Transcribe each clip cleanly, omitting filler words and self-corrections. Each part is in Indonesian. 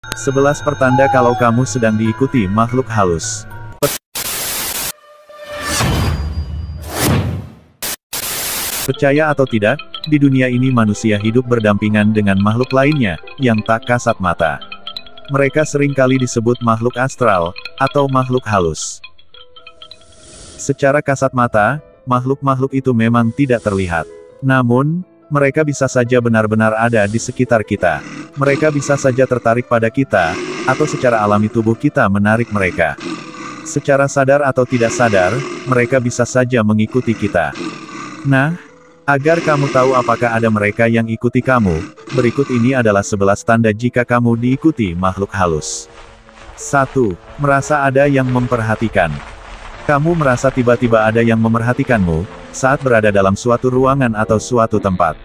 11 pertanda kalau kamu sedang diikuti makhluk halus. Percaya atau tidak, di dunia ini manusia hidup berdampingan dengan makhluk lainnya, yang tak kasat mata. Mereka sering kali disebut makhluk astral, atau makhluk halus. Secara kasat mata, makhluk-makhluk itu memang tidak terlihat. Namun, mereka bisa saja benar-benar ada di sekitar kita. Mereka bisa saja tertarik pada kita, atau secara alami tubuh kita menarik mereka. Secara sadar atau tidak sadar, mereka bisa saja mengikuti kita. Nah, agar kamu tahu apakah ada mereka yang ikuti kamu, berikut ini adalah 11 tanda jika kamu diikuti makhluk halus. 1. Merasa ada yang memperhatikan. Kamu merasa tiba-tiba ada yang memerhatikanmu, saat berada dalam suatu ruangan atau suatu tempat.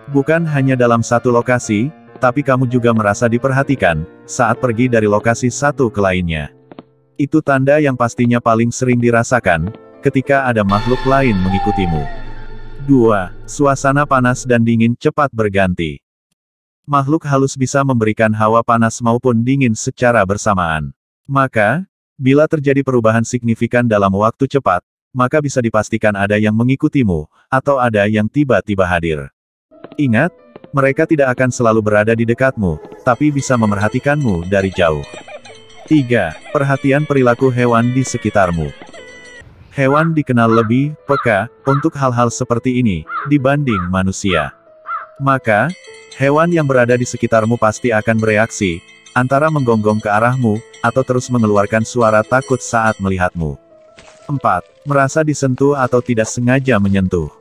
Bukan hanya dalam satu lokasi, tapi kamu juga merasa diperhatikan, saat pergi dari lokasi satu ke lainnya. Itu tanda yang pastinya paling sering dirasakan, ketika ada makhluk lain mengikutimu. 2. Suasana panas dan dingin cepat berganti. Makhluk halus bisa memberikan hawa panas maupun dingin secara bersamaan. Maka, bila terjadi perubahan signifikan dalam waktu cepat, maka bisa dipastikan ada yang mengikutimu, atau ada yang tiba-tiba hadir. Ingat, mereka tidak akan selalu berada di dekatmu, tapi bisa memerhatikanmu dari jauh. 3. Perhatian perilaku hewan di sekitarmu. Hewan dikenal lebih peka untuk hal-hal seperti ini dibanding manusia. Maka, hewan yang berada di sekitarmu pasti akan bereaksi, antara menggonggong ke arahmu, atau terus mengeluarkan suara takut saat melihatmu. 4. Merasa disentuh atau tidak sengaja menyentuh.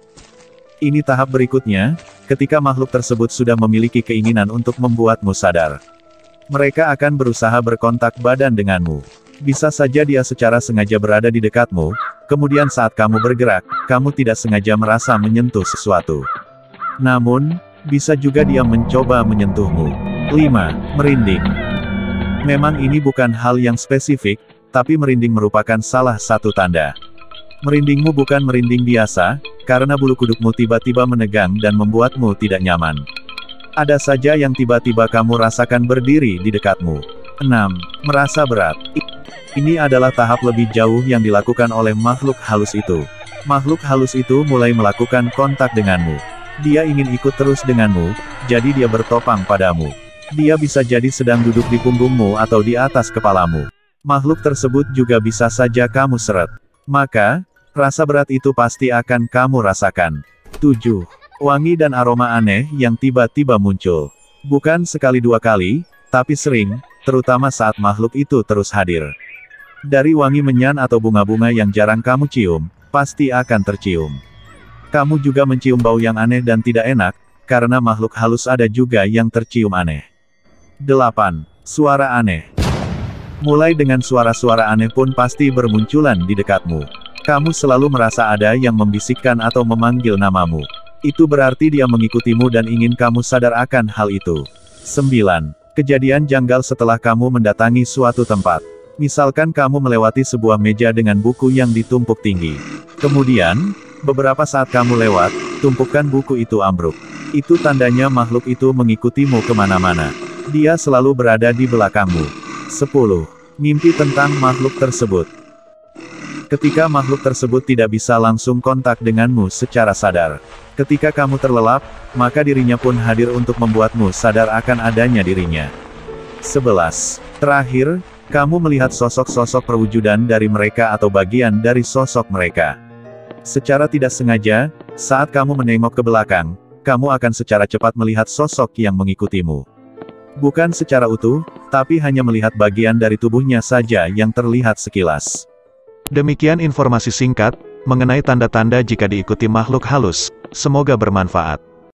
Ini tahap berikutnya, ketika makhluk tersebut sudah memiliki keinginan untuk membuatmu sadar. Mereka akan berusaha berkontak badan denganmu. Bisa saja dia secara sengaja berada di dekatmu, kemudian saat kamu bergerak, kamu tidak sengaja merasa menyentuh sesuatu. Namun, bisa juga dia mencoba menyentuhmu. 5. Merinding. Memang ini bukan hal yang spesifik, tapi merinding merupakan salah satu tanda. Merindingmu bukan merinding biasa, karena bulu kudukmu tiba-tiba menegang dan membuatmu tidak nyaman. Ada saja yang tiba-tiba kamu rasakan berdiri di dekatmu. 6. Merasa berat. Ini adalah tahap lebih jauh yang dilakukan oleh makhluk halus itu. Makhluk halus itu mulai melakukan kontak denganmu. Dia ingin ikut terus denganmu, jadi dia bertopang padamu. Dia bisa jadi sedang duduk di punggungmu atau di atas kepalamu. Makhluk tersebut juga bisa saja kamu seret. Maka, rasa berat itu pasti akan kamu rasakan. 7. Wangi dan aroma aneh yang tiba-tiba muncul. Bukan sekali dua kali, tapi sering, terutama saat makhluk itu terus hadir. Dari wangi menyan atau bunga-bunga yang jarang kamu cium, pasti akan tercium. Kamu juga mencium bau yang aneh dan tidak enak, karena makhluk halus ada juga yang tercium aneh. 8. Suara aneh. Mulai dengan suara-suara aneh pun pasti bermunculan di dekatmu. Kamu selalu merasa ada yang membisikkan atau memanggil namamu. Itu berarti dia mengikutimu dan ingin kamu sadar akan hal itu. 9. Kejadian janggal setelah kamu mendatangi suatu tempat. Misalkan kamu melewati sebuah meja dengan buku yang ditumpuk tinggi. Kemudian, beberapa saat kamu lewat, tumpukan buku itu ambruk. Itu tandanya makhluk itu mengikutimu kemana-mana. Dia selalu berada di belakangmu. 10. Mimpi tentang makhluk tersebut. Ketika makhluk tersebut tidak bisa langsung kontak denganmu secara sadar. Ketika kamu terlelap, maka dirinya pun hadir untuk membuatmu sadar akan adanya dirinya. 11. Terakhir, kamu melihat sosok-sosok perwujudan dari mereka atau bagian dari sosok mereka. Secara tidak sengaja, saat kamu menengok ke belakang, kamu akan secara cepat melihat sosok yang mengikutimu. Bukan secara utuh, tapi hanya melihat bagian dari tubuhnya saja yang terlihat sekilas. Demikian informasi singkat mengenai tanda-tanda jika diikuti makhluk halus. Semoga bermanfaat.